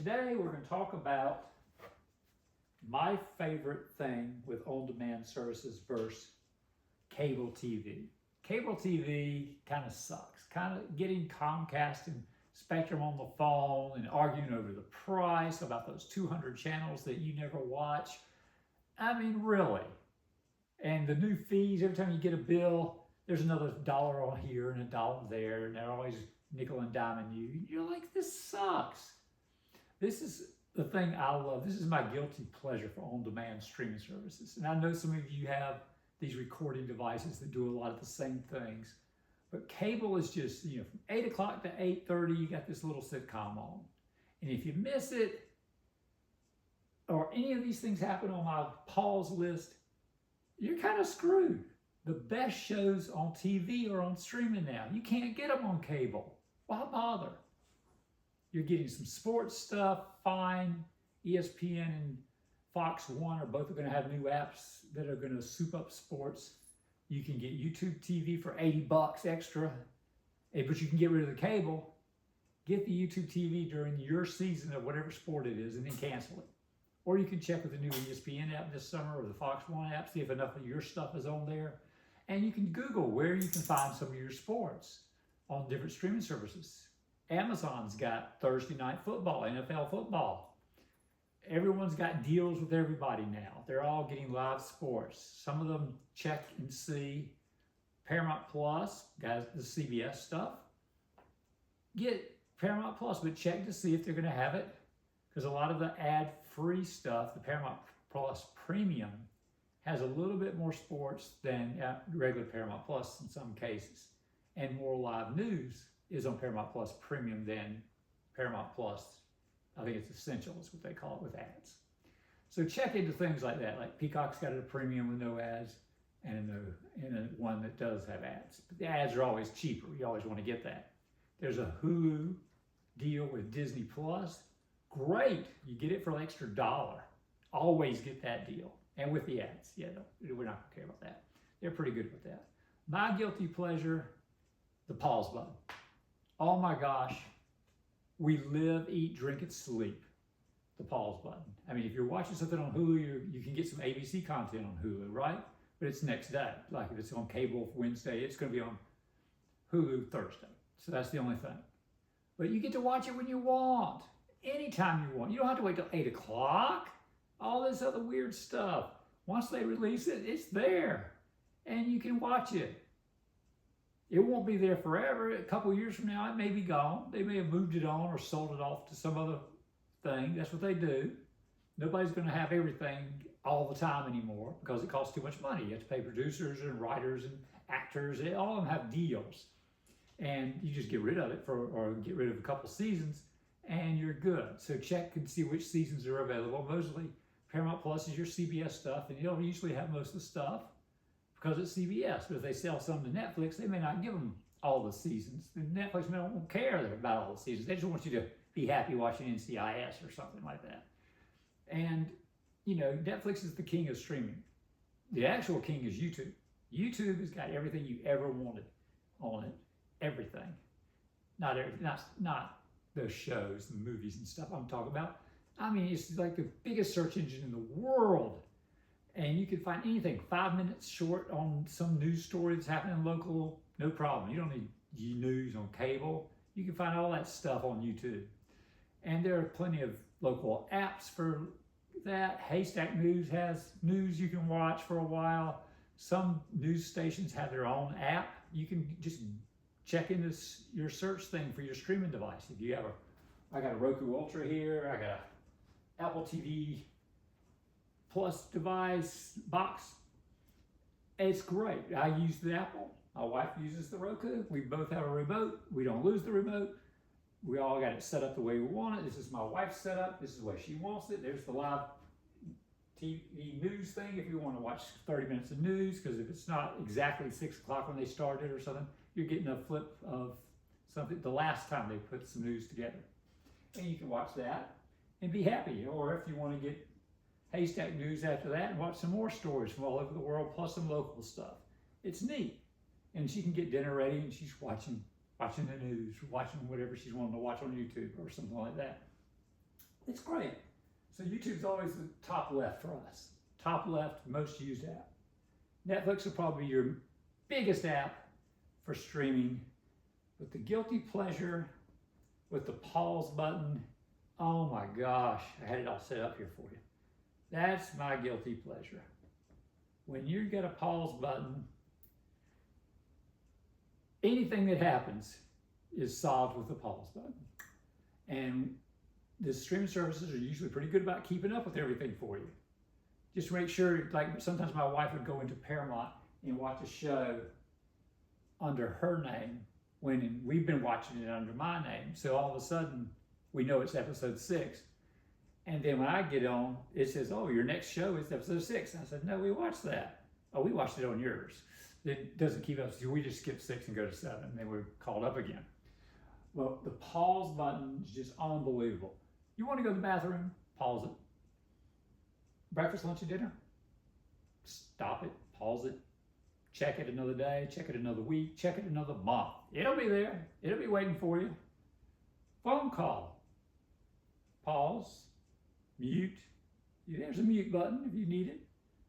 Today we're going to talk about my favorite thing with on-demand services versus cable TV. Cable TV kind of sucks. Kind of getting Comcast and Spectrum on the phone and arguing over the price about those 200 channels that you never watch. I mean, really. And the new fees, every time you get a bill, there's another dollar on here and a dollar there, and they're always nickel and diming you. You're like, this sucks. This is the thing I love. This is my guilty pleasure for on-demand streaming services. And I know some of you have these recording devices that do a lot of the same things. But cable is just, from 8 o'clock to 8:30, you got this little sitcom on. And if you miss it, or any of these things happen on my pause list, you're kind of screwed. The best shows on TV are on streaming now. You can't get them on cable. Why bother? You're getting some sports stuff, fine. ESPN and Fox One are both going to have new apps that are going to soup up sports. You can get YouTube TV for $80 extra, but you can get rid of the cable. Get the YouTube TV during your season of whatever sport it is and then cancel it. Or you can check with the new ESPN app this summer or the Fox One app, see if enough of your stuff is on there. And you can Google where you can find some of your sports on different streaming services. Amazon's got Thursday Night Football, NFL football. Everyone's got deals with everybody now. They're all getting live sports. Some of them check and see. Paramount Plus, guys, the CBS stuff. Get Paramount Plus, but check to see if they're going to have it. Because a lot of the ad-free stuff, the Paramount Plus Premium, has a little bit more sports than regular Paramount Plus in some cases. And more live news is on Paramount Plus Premium than Paramount Plus. I think it's Essential is what they call it with ads. So check into things like that. Like Peacock's got a premium with no ads and a one that does have ads. But the ads are always cheaper. You always want to get that. There's a Hulu deal with Disney Plus. Great. You get it for an extra $1. Always get that deal. And with the ads. Yeah, no, we're not going to care about that. They're pretty good with that. My guilty pleasure, the pause button. Oh my gosh. We live, eat, drink, and sleep. The pause button. I mean, if you're watching something on Hulu, you can get some ABC content on Hulu, right? But it's next day. Like if it's on cable Wednesday, it's going to be on Hulu Thursday. So that's the only thing. But you get to watch it when you want. Anytime you want. You don't have to wait till 8 o'clock. All this other weird stuff. Once they release it, it's there. And you can watch it. It won't be there forever. A couple years from now, it may be gone. They may have moved it on or sold it off to some other thing. That's what they do. Nobody's going to have everything all the time anymore because it costs too much money. You have to pay producers and writers and actors. All of them have deals. And you just get rid of it or get rid of a couple seasons and you're good. So check and see which seasons are available. Mostly Paramount Plus is your CBS stuff, and you don't usually have most of the stuff because it's CBS. But if they sell some to Netflix, they may not give them all the seasons. And Netflix may not care about all the seasons. They just want you to be happy watching NCIS or something like that. And, Netflix is the king of streaming. The actual king is YouTube. YouTube has got everything you ever wanted on it. Everything. Not everything. Not those shows, the movies and stuff I'm talking about. I mean, it's like the biggest search engine in the world. And you can find anything 5 minutes short on some news story that's happening local, no problem. You don't need news on cable. You can find all that stuff on YouTube. And there are plenty of local apps for that. Haystack News has news you can watch for a while. Some news stations have their own app. You can just check into your search thing for your streaming device. If you have I got a Roku Ultra here. I got a AppleTV Plus device box. It's great. I use the Apple. My wife uses the Roku. We both have a remote. We don't lose the remote. We all got it set up the way we want it. This is my wife's setup. This is the way she wants it. There's the live TV news thing if you want to watch 30 minutes of news, because if it's not exactly 6 o'clock when they started or something, you're getting a flip of something the last time they put some news together. And you can watch that and be happy. Or if you want to get Haystack News after that and watch some more stories from all over the world plus some local stuff. It's neat. And she can get dinner ready and she's watching the news, watching whatever she's wanting to watch on YouTube or something like that. It's great. So YouTube's always the top left for us. Top left, most used app. Netflix will probably be your biggest app for streaming. With the guilty pleasure, with the pause button, oh my gosh, I had it all set up here for you. That's my guilty pleasure. When you get a pause button, anything that happens is solved with the pause button. And the streaming services are usually pretty good about keeping up with everything for you. Just make sure, like sometimes my wife would go into Paramount and watch a show under her name when we've been watching it under my name. So all of a sudden we know it's episode 6. And then when I get on, it says, oh, your next show is episode 6. And I said, no, we watched that. Oh, we watched it on yours. It doesn't keep up. So we just skip 6 and go to 7. And then we're called up again. Well, the pause button is just unbelievable. You want to go to the bathroom? Pause it. Breakfast, lunch, and dinner? Stop it. Pause it. Check it another day. Check it another week. Check it another month. It'll be there. It'll be waiting for you. Phone call. Pause. Mute. There's a mute button if you need it.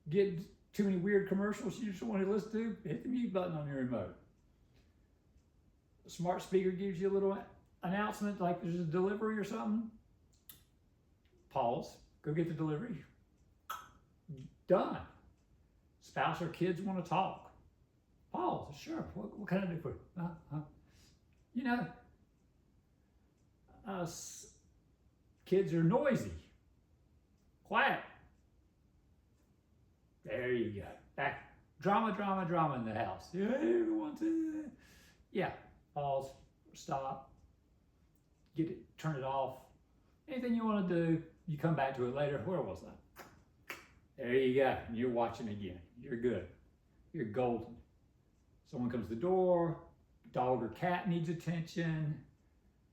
Get too many weird commercials you just want to listen to, hit the mute button on your remote. A smart speaker gives you a little announcement like there's a delivery or something. Pause. Go get the delivery. Done. Spouse or kids want to talk. Pause. Sure. What can I do for you? You know, kids are noisy. Quiet. There you go. Back. Drama, drama, drama in the house. Yeah, everyone. Yeah. Pause. Stop. Get it. Turn it off. Anything you want to do, you come back to it later. Where was I? There you go. And you're watching again. You're good. You're golden. Someone comes to the door. Dog or cat needs attention.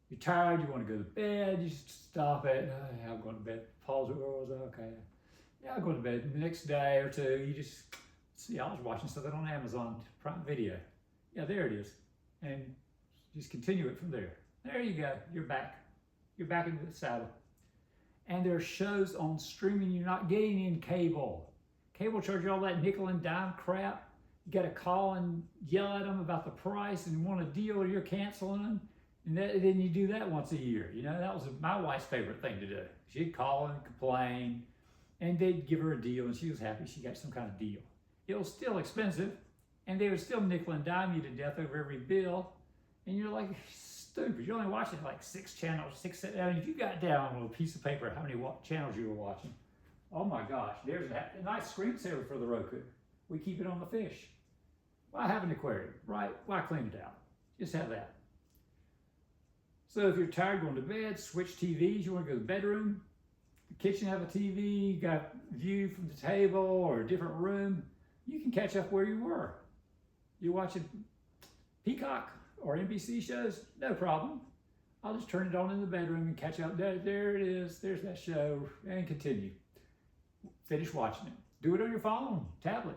You're tired. You want to go to bed. You stop it. Oh, yeah, I'm going to bed. Pause it. Where was I? Okay. Yeah, I'll go to bed. The next day or two, you just see. I was watching something on Amazon Prime Video. Yeah, there it is. And just continue it from there. There you go. You're back. You're back into the saddle. And there are shows on streaming you're not getting in cable. Cable charge you all that nickel and dime crap. You got to call and yell at them about the price and want a deal or you're canceling them. And then you do that once a year. You know, that was my wife's favorite thing to do. She'd call and complain and they'd give her a deal and she was happy she got some kind of deal. It was still expensive and they would still nickel and dime you to death over every bill. And you're like, stupid. You're only watching like 6 channels, 6, 7. I mean, if you got down on a piece of paper how many channels you were watching, oh my gosh, there's a nice screensaver for the Roku. We keep it on the fish. Why have an aquarium, right? Why clean it out? Just have that. So if you're tired going to bed, switch TVs. You want to go to the bedroom, the kitchen have a TV, you got view from the table or a different room. You can catch up where you were. You're watching Peacock or NBC shows, no problem. I'll just turn it on in the bedroom and catch up. There it is. There's that show and continue. Finish watching it. Do it on your phone, tablet.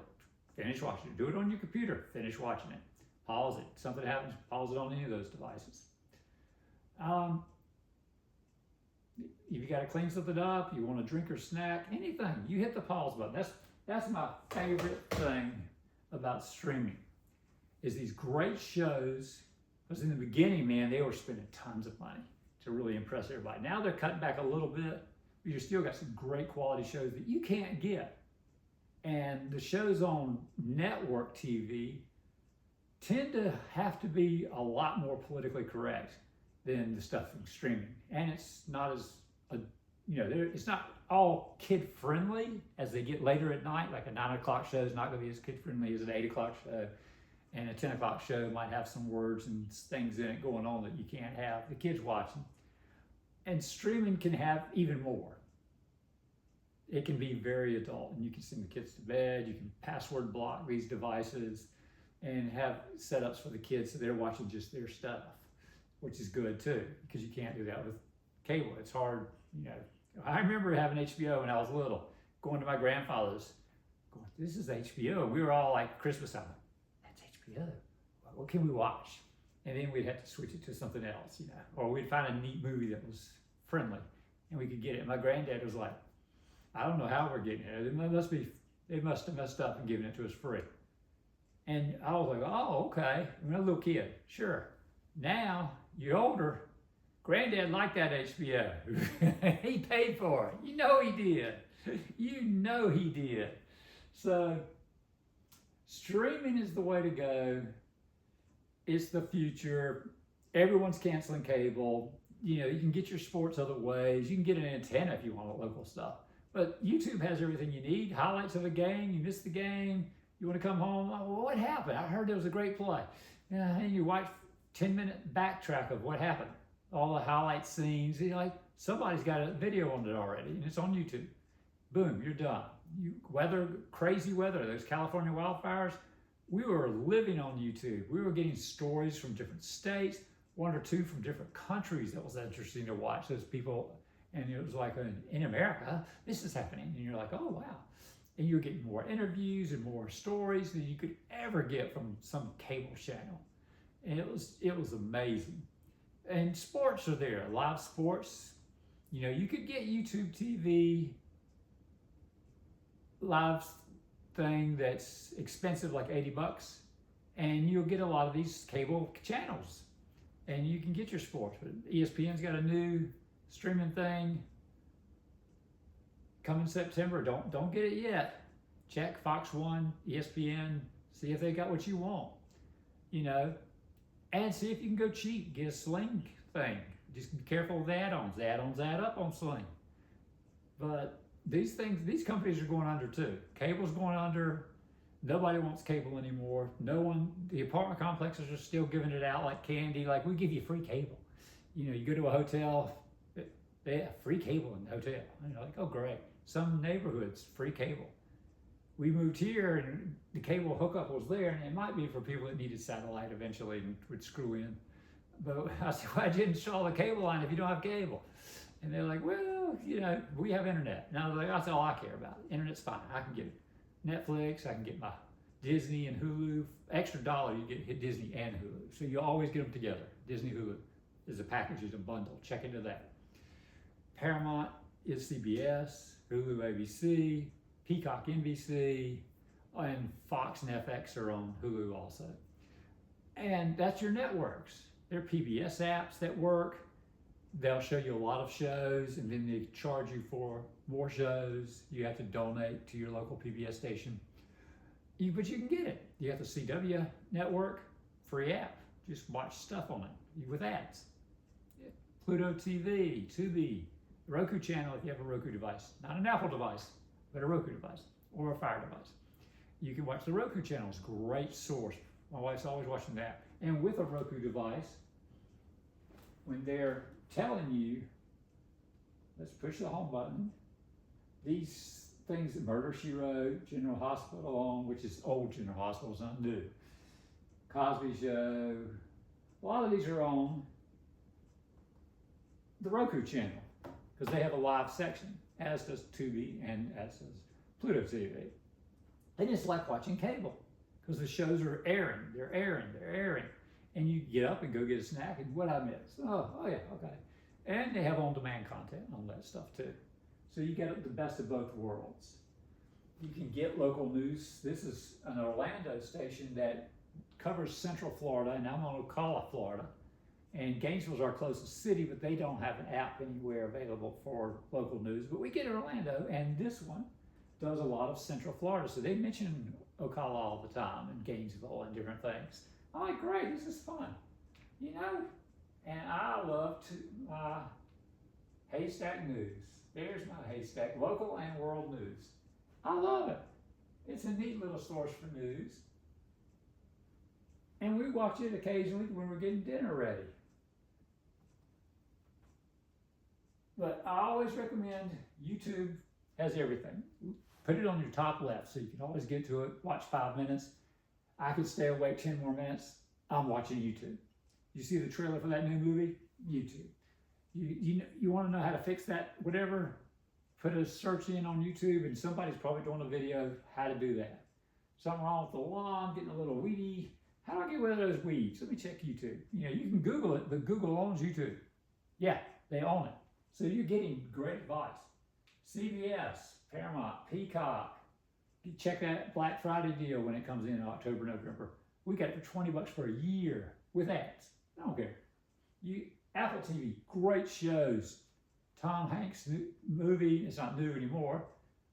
Finish watching it. Do it on your computer. Finish watching it. Pause it. Something happens, pause it on any of those devices. If you got to clean something up, you want a drink or snack, anything, you hit the pause button. That's my favorite thing about streaming is these great shows. Because in the beginning, man, they were spending tons of money to really impress everybody. Now they're cutting back a little bit, but you still got some great quality shows that you can't get. And the shows on network TV tend to have to be a lot more politically correct than the stuff from streaming. And it's not as, it's not all kid friendly as they get later at night. Like a 9 o'clock show is not going to be as kid friendly as an 8 o'clock show. And a 10 o'clock show might have some words and things in it going on that you can't have the kids watching. And streaming can have even more. It can be very adult, and you can send the kids to bed. You can password block these devices and have setups for the kids so they're watching just their stuff, which is good too, because you can't do that with cable. It's hard, I remember having HBO when I was little, going to my grandfather's, going, this is HBO. We were all like Christmas time. HBO. What can we watch? And then we'd have to switch it to something else, or we'd find a neat movie that was friendly. and we could get it. My granddad was like, I don't know how we're getting it. They must have messed up and given it to us free. And I was like, oh, okay. I'm a little kid, sure. Now you're older. Granddad liked that HBO. He paid for it. You know he did. You know he did. So streaming is the way to go. It's the future. Everyone's canceling cable. You know, you can get your sports other ways. You can get an antenna if you want local stuff. But YouTube has everything you need. Highlights of a game. You missed the game. You want to come home. Oh, well, what happened? I heard there was a great play. And you watch 10-minute backtrack of what happened. All the highlight scenes. You're like, somebody's got a video on it already, and it's on YouTube. Boom, you're done. Crazy weather, those California wildfires, we were living on YouTube. We were getting stories from different states, one or two from different countries that was interesting to watch. Those people, and it was like, in America, this is happening. And you're like, oh, wow. And you're getting more interviews and more stories than you could ever get from some cable channel. And it was amazing. And sports are there, live sports. You know, you could get YouTube TV live thing that's expensive, like $80, and you'll get a lot of these cable channels, and you can get your sports. But ESPN's got a new streaming thing coming September. Don't get it yet. Check Fox 1, ESPN, see if they got what you want, you know, and see if you can go cheap. Get a Sling thing. Just be careful with the add-ons. The add-ons add up on Sling. But these companies are going under too. Cable's going under. Nobody wants cable anymore. The apartment complexes are still giving it out like candy. Like, we give you free cable. You know, you go to a hotel, they have free cable in the hotel. And you're like, oh, great. Some neighborhoods, free cable. We moved here and the cable hookup was there, and it might be for people that needed satellite eventually and would screw in. But I said, why'd you install the cable line if you don't have cable? And they're like, well, you know, we have internet. And I was like, that's all I care about. Internet's fine. I can get Netflix. I can get my Disney and Hulu. Extra $1, you get Disney and Hulu. So you always get them together. Disney, Hulu is a package, is a bundle. Check into that. Paramount is CBS, Hulu ABC, Peacock NBC, and Fox and FX are on Hulu also. And that's your networks. There are PBS apps that work. They'll show you a lot of shows, and then they charge you for more shows. You have to donate to your local PBS station. But you can get it. You have the CW network, free app. Just watch stuff on it with ads. Pluto TV, Tubi, Roku channel if you have a Roku device. Not an Apple device, but a Roku device or a Fire device. You can watch the Roku channel. It's a great source. My wife's always watching that. And with a Roku device, when they're telling you, let's push the home button, these things, Murder, She Wrote, General Hospital on, which is old General Hospital, it's not new. Cosby Show, a lot of these are on the Roku channel because they have a live section, as does Tubi and as does Pluto TV. And it's like watching cable because the shows are airing, they're airing. And you get up and go get a snack, and what I miss? Oh yeah, okay. And they have on-demand content on that stuff too. So you get the best of both worlds. You can get local news. This is an Orlando station that covers Central Florida, and I'm on Ocala, Florida. And Gainesville's our closest city, but they don't have an app anywhere available for local news. But we get Orlando, and this one does a lot of Central Florida. So they mention Ocala all the time, and Gainesville and different things. I'm like, great, this is fun, you know? And I love my Haystack News. There's my Haystack, local and world news. I love it. It's a neat little source for news. And we watch it occasionally when we're getting dinner ready. But I always recommend YouTube has everything. Put it on your top left so you can always get to it, watch 5 minutes. I could stay awake 10 more minutes. I'm watching YouTube. You see the trailer for that new movie? YouTube. You want to know how to fix that, whatever, put a search in on YouTube and somebody's probably doing a video how to do that. Something wrong with the lawn, getting a little weedy. How do I get rid of those weeds? Let me check YouTube. You know, you can Google it, but Google owns YouTube. Yeah, they own it. So you're getting great advice. CBS, Paramount, Peacock. You check that Black Friday deal when it comes in October, November. We got it for $20 for a year with ads. I don't care. Apple TV, great shows. Tom Hanks movie, it's not new anymore.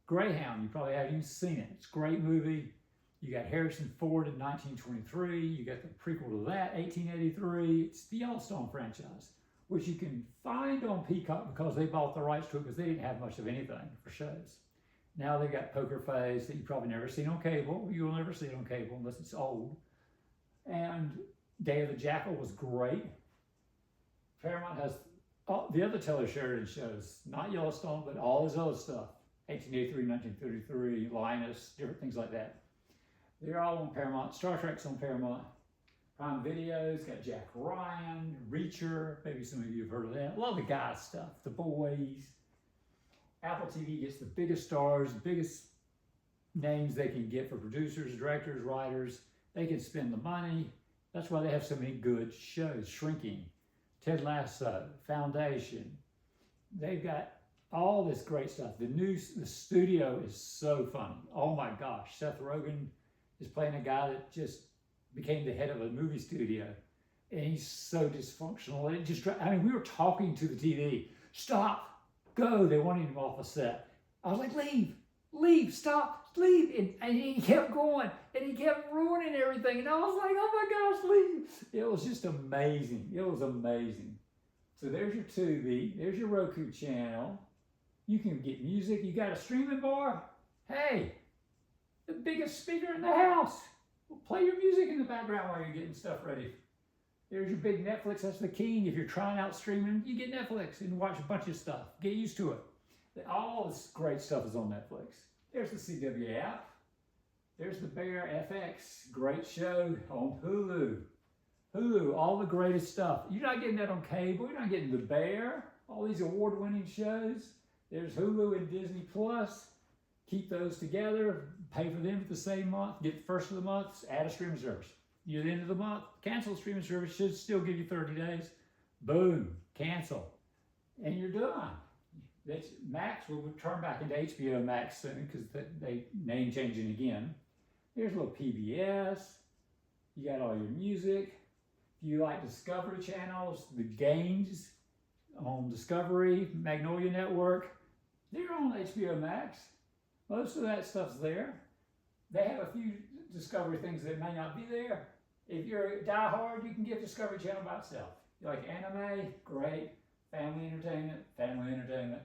Greyhound, you probably haven't even seen it. It's a great movie. You got Harrison Ford in 1923. You got the prequel to that, 1883. It's the Yellowstone franchise, which you can find on Peacock because they bought the rights to it because they didn't have much of anything for shows. Now they've got Poker Face that you probably never seen on cable. You'll never see it on cable unless it's old. And Day of the Jackal was great. Paramount has the other Taylor Sheridan shows, not Yellowstone, but all his other stuff. 1883, 1933, Linus, different things like that. They're all on Paramount. Star Trek's on Paramount. Prime Video's got Jack Ryan, Reacher, maybe some of you have heard of that. A lot of the guy stuff, The Boys. Apple TV gets the biggest stars, biggest names they can get for producers, directors, writers. They can spend the money. That's why they have so many good shows. Shrinking, Ted Lasso, Foundation. They've got all this great stuff. The studio is so funny. Oh my gosh, Seth Rogen is playing a guy that just became the head of a movie studio, and he's so dysfunctional. It just, I mean, we were talking to the TV, stop, go. They wanted him off the set. I was like, leave, stop, leave. And he kept going, and he kept ruining everything. And I was like, oh my gosh, leave. It was just amazing. It was amazing. So there's your Tubi, there's your Roku channel. You can get music. You got a streaming bar? Hey, the biggest speaker in the house. Well, play your music in the background while you're getting stuff ready. There's your big Netflix. That's the king. If you're trying out streaming, you get Netflix and watch a bunch of stuff. Get used to it. All this great stuff is on Netflix. There's the CW app. There's the Bear FX. Great show on Hulu. Hulu, all the greatest stuff. You're not getting that on cable. You're not getting The Bear. All these award-winning shows. There's Hulu and Disney Plus. Keep those together. Pay for them for the same month. Get the first of the month. Add a streaming service. You're at the end of the month. Cancel the streaming service. Should still give you 30 days. Boom. Cancel. And you're done. Max will turn back into HBO Max soon because they name changing again. There's a little PBS. You got all your music. If you like Discovery channels, the games on Discovery, Magnolia Network, they're on HBO Max. Most of that stuff's there. They have a few Discovery things that may not be there. If you're a diehard, you can get Discovery Channel by itself. You like anime? Great. Family entertainment, family entertainment,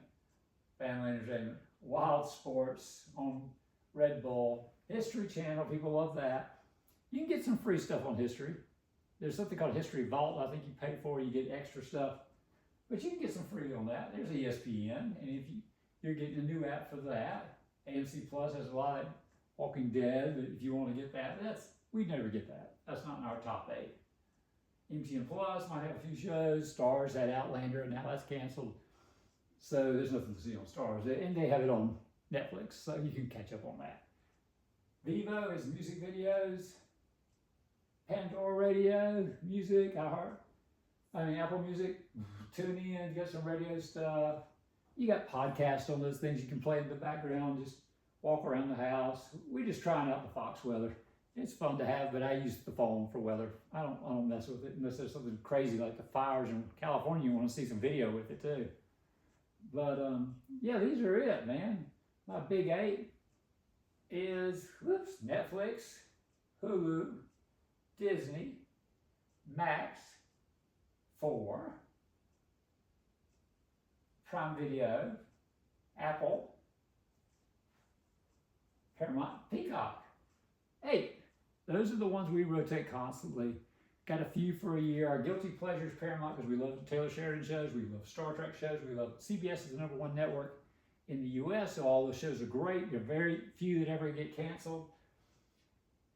family entertainment. Wild sports on Red Bull. History Channel, people love that. You can get some free stuff on History. There's something called History Vault. I think you pay for, you get extra stuff. But you can get some free on that. There's ESPN, and if you're getting a new app for that. AMC Plus has a lot of Walking Dead. If you want to get that, we'd never get that. That's not in our top 8. MTN Plus might have a few shows. Starz had Outlander, and now that's canceled. So there's nothing to see on Starz. And they have it on Netflix, so you can catch up on that. Vivo is music videos. Pandora Radio, music, Apple Music. Tune in, get some radio stuff. You got podcasts on those things you can play in the background, just walk around the house. We're just trying out the Fox weather. It's fun to have, but I use the phone for weather. I don't mess with it unless there's something crazy like the fires in California. You want to see some video with it too. But yeah, these are it, man. My big 8 is Netflix, Hulu, Disney, Max, 4, Prime Video, Apple, Paramount, Peacock. 8. Those are the ones we rotate constantly. Got a few for a year. Our guilty pleasures, Paramount, because we love the Taylor Sheridan shows. We love Star Trek shows. We love CBS is the #1 network in the U.S., so all the shows are great. There are very few that ever get canceled.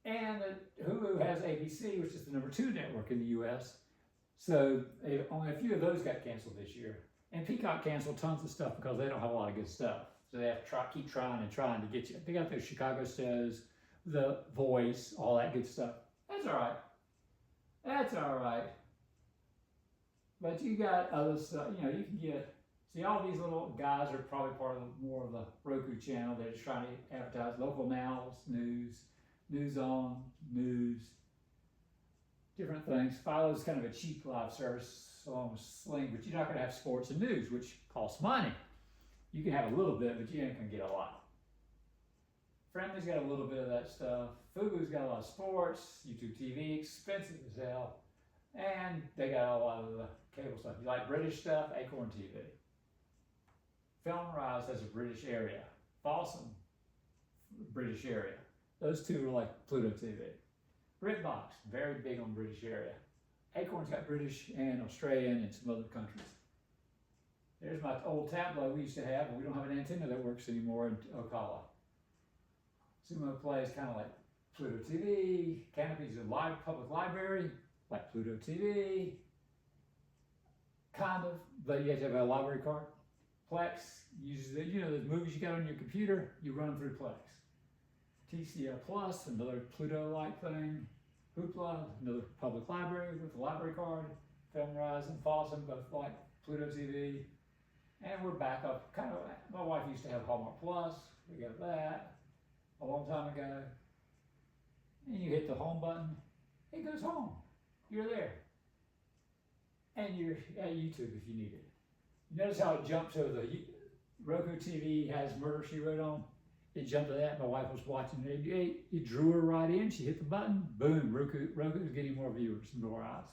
And Hulu has ABC, which is the #2 network in the U.S. So only a few of those got canceled this year. And Peacock canceled tons of stuff because they don't have a lot of good stuff. So they have to keep trying to get you. They got those Chicago shows, The Voice, all that good stuff. That's all right. That's all right. But you got other stuff. You can get See, all these little guys are probably part of more of the Roku channel. They're just trying to advertise local nows, news, news on, news, different things. Philo's kind of a cheap live service along with Sling, but you're not going to have sports and news, which costs money. You can have a little bit, but you ain't going to get a lot. Friendly's got a little bit of that stuff. Fubu's got a lot of sports. YouTube TV, expensive as hell. And they got a lot of the cable stuff. You like British stuff? Acorn TV. Film Rise has a British area. Folsom, British area. Those two are like Pluto TV. BritBox, very big on British area. Acorn's got British and Australian and some other countries. There's my old tablet we used to have, but we don't have an antenna that works anymore in Ocala. Sumo Play is kind of like Pluto TV. Canopy's a public library, like Pluto TV. Kind of, but you have to have a library card. Plex uses the, those movies you got on your computer, you run them through Plex. TCL Plus, another Pluto-like thing. Hoopla, another public library with a library card. Film Rise and Folsom, both like Pluto TV. And we're back up, kind of, my wife used to have Hallmark Plus. We got that a long time ago. And you hit the home button, it goes home. You're there. And you're at YouTube if you need it. You notice how it jumped to the Roku TV has Murder, She Wrote on. It jumped to that. My wife was watching it. It drew her right in. She hit the button. Boom. Roku's getting more viewers and more eyes.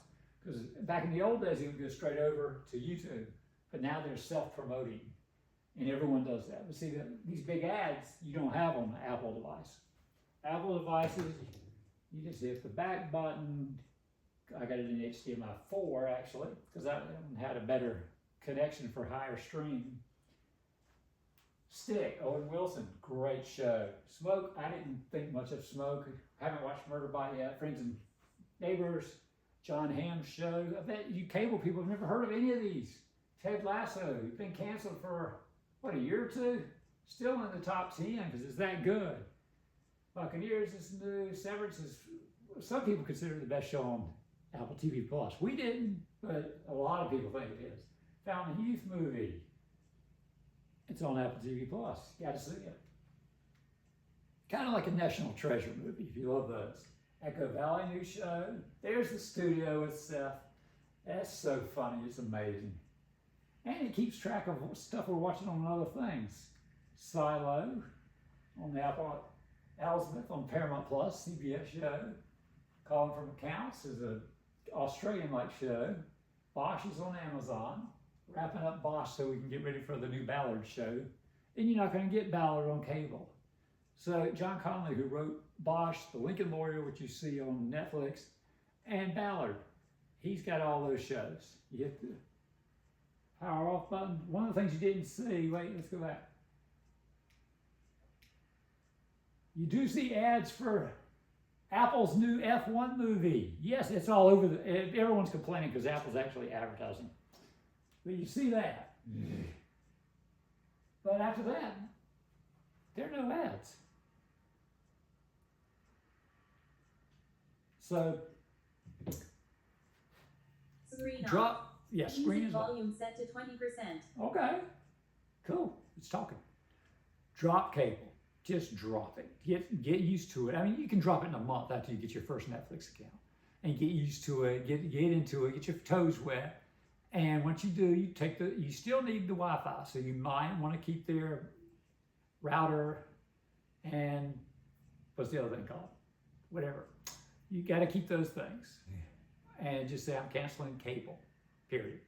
Because back in the old days, it would go straight over to YouTube. But now they're self-promoting. And everyone does that. But see, these big ads, you don't have on the Apple device. Apple devices, you just hit the back button. I got it in HDMI 4, actually, because that one had a better connection for higher stream. Stick, Owen Wilson, great show. Smoke, I didn't think much of Smoke. Haven't watched Murder by yet. Friends and Neighbors, John Hamm's show. I bet you cable people have never heard of any of these. Ted Lasso, been canceled for, what, a year or two? Still in the top 10 because it's that good. Buccaneers is new. Severance is, some people consider it the best show on Apple TV Plus. We didn't, but a lot of people think it is. Found a Youth movie. It's on Apple TV Plus. You got to see it. Kind of like a National Treasure movie, if you love those. Echo Valley new show. There's the studio itself. That's so funny. It's amazing. And it keeps track of stuff we're watching on other things. Silo on the Apple. Elizabeth on Paramount Plus, CBS show. Calling from Accounts is an Australian-like show. Bosch is on Amazon. Wrapping up Bosch so we can get ready for the new Ballard show. And you're not going to get Ballard on cable. So John Connolly, who wrote Bosch, The Lincoln Lawyer, which you see on Netflix, and Ballard, he's got all those shows. You hit the power off button. One of the things you didn't see, wait, let's go back. You do see ads for Apple's new F1 movie. Yes, it's all over. Everyone's complaining because Apple's actually advertising. But you see that. But after that, there are no ads. So, Screen drop. Yeah, Music screen is volume set to 20%. Okay, cool. It's talking. Drop cable. Just drop it. Get used to it. I mean, you can drop it in a month after you get your first Netflix account, and get used to it. Get into it. Get your toes wet. And once you do, you still need the Wi-Fi, so you might want to keep their router and what's the other thing called? Whatever. You got to keep those things. And just say, I'm canceling cable, period.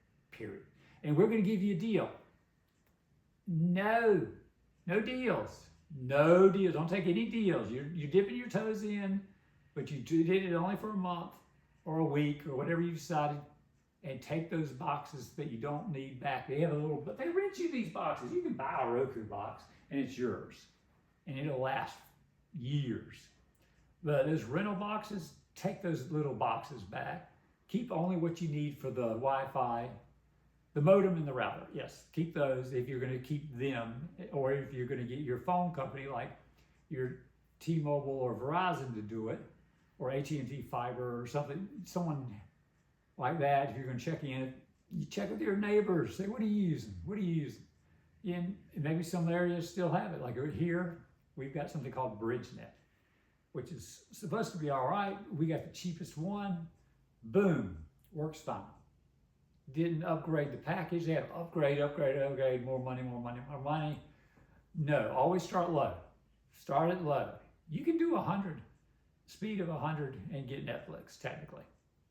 And we're going to give you a deal. No deals. No deals. Don't take any deals. You're dipping your toes in, but you did it only for a month or a week or whatever you decided. And take those boxes that you don't need back. They have but they rent you these boxes. You can buy a Roku box and it's yours. And it'll last years. But those rental boxes, take those little boxes back. Keep only what you need for the Wi-Fi, the modem and the router. Yes, keep those if you're going to keep them, or if you're going to get your phone company like your T-Mobile or Verizon to do it, or AT&T Fiber or something, someone like that. If you're going to check in, You check with your neighbors. Say, what are you using? What are you using? And maybe some areas still have it. Like here, we've got something called BridgeNet, which is supposed to be all right. We got the cheapest one. Boom, works fine. Didn't upgrade the package. They have upgrade, more money. No, always start low. Start it low. You can do 100, speed of 100 and get Netflix, technically.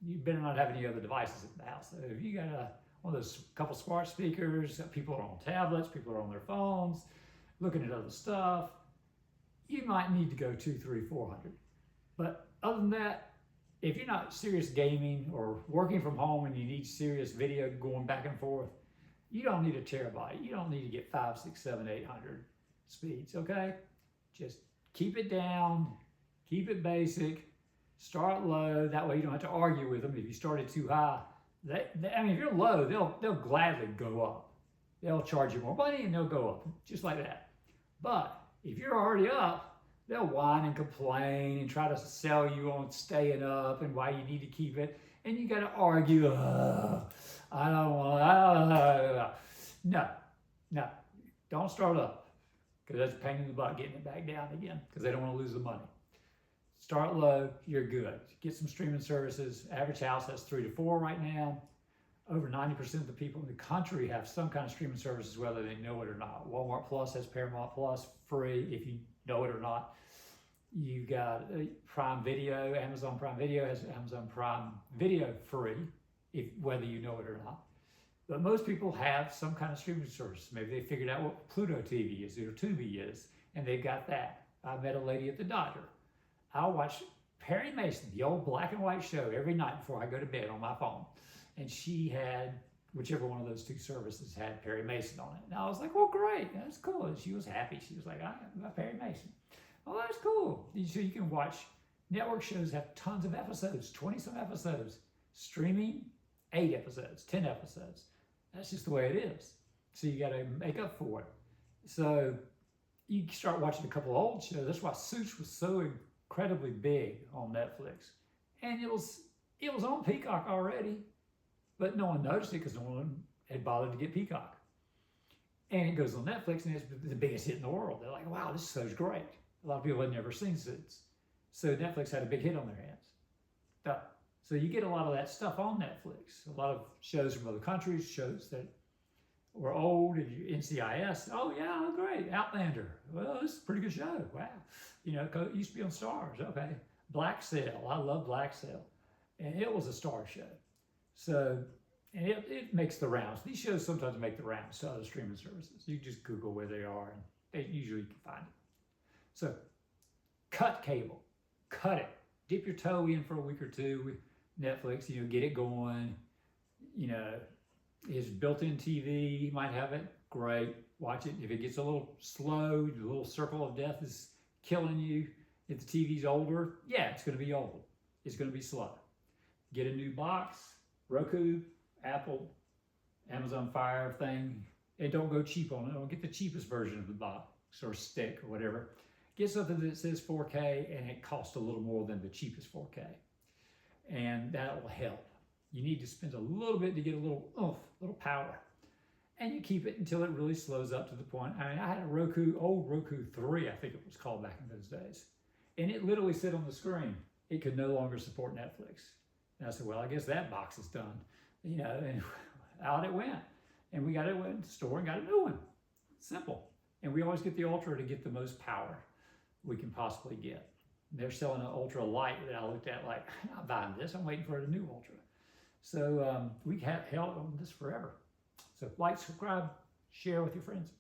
You better not have any other devices in the house. So if you got one of those couple smart speakers, people are on tablets, people are on their phones, looking at other stuff, you might need to go 200, 300, 400. But other than that, if you're not serious gaming or working from home and you need serious video going back and forth, you don't need a terabyte. You don't need to get 500, 600, 700, 800 speeds, okay? Just keep it down, keep it basic, start low. That way you don't have to argue with them. If you started too high, I mean, if you're low, they'll gladly go up. They'll charge you more money and they'll go up, just like that. But if you're already up, they'll whine and complain and try to sell you on staying up and why you need to keep it. And you got to argue, I don't want, no, don't start up, because that's a pain in the butt getting it back down again, because they don't want to lose the money. Start low, you're good. Get some streaming services. Average house has 3 to 4 right now. Over 90% of the people in the country have some kind of streaming services, whether they know it or not. Walmart Plus has Paramount Plus free if you know it or not. You got Prime Video. Amazon Prime Video has Amazon Prime Video free, whether you know it or not. But most people have some kind of streaming service. Maybe they figured out what Pluto TV is or Tubi is, and they've got that. I met a lady at the doctor. I'll watch Perry Mason, the old black and white show, every night before I go to bed on my phone. And she had, whichever one of those two services had Perry Mason on it. And I was like, well, great, that's cool. And she was happy. She was like, I got Perry Mason. Oh, that's cool. So you can watch, network shows have tons of episodes, 20-some episodes. Streaming, 8 episodes, 10 episodes. That's just the way it is. So you got to make up for it. So you start watching a couple of old shows. That's why Suits was so incredibly big on Netflix. And it was on Peacock already, but no one noticed it because no one had bothered to get Peacock. And it goes on Netflix and it's the biggest hit in the world. They're like, wow, this show's great. A lot of people had never seen Suits. So Netflix had a big hit on their hands. So you get a lot of that stuff on Netflix. A lot of shows from other countries, shows that were old, and NCIS. Oh yeah, great. Outlander. Well, this is a pretty good show. Wow. You know, it used to be on Stars. Okay. Black Sail. I love Black Sail. And it was a Star show. So, and it makes the rounds. These shows sometimes make the rounds to other streaming services. You just Google where they are and usually you can find it. So, cut cable. Cut it. Dip your toe in for a week or two with Netflix, you know, get it going. You know, his built-in TV, you might have it, great, watch it. If it gets a little slow, the little circle of death is killing you, if the TV's older, yeah, it's going to be old. It's going to be slow. Get a new box, Roku, Apple, Amazon Fire thing, and don't go cheap on it. Don't get the cheapest version of the box or stick or whatever. Get something that says 4K and it costs a little more than the cheapest 4K. And that will help. You need to spend a little bit to get a little oomph, little power. And you keep it until it really slows up to the point. I mean, I had a old Roku 3, I think it was called back in those days. And it literally said on the screen, it could no longer support Netflix. And I said, well, I guess that box is done. You know, and out it went. And we went to the store and got a new one. Simple. And we always get the Ultra to get the most power we can possibly get. They're selling an Ultra Light that I looked at like, I'm not buying this, I'm waiting for a new Ultra. So we have held on this forever. So like, subscribe, share with your friends.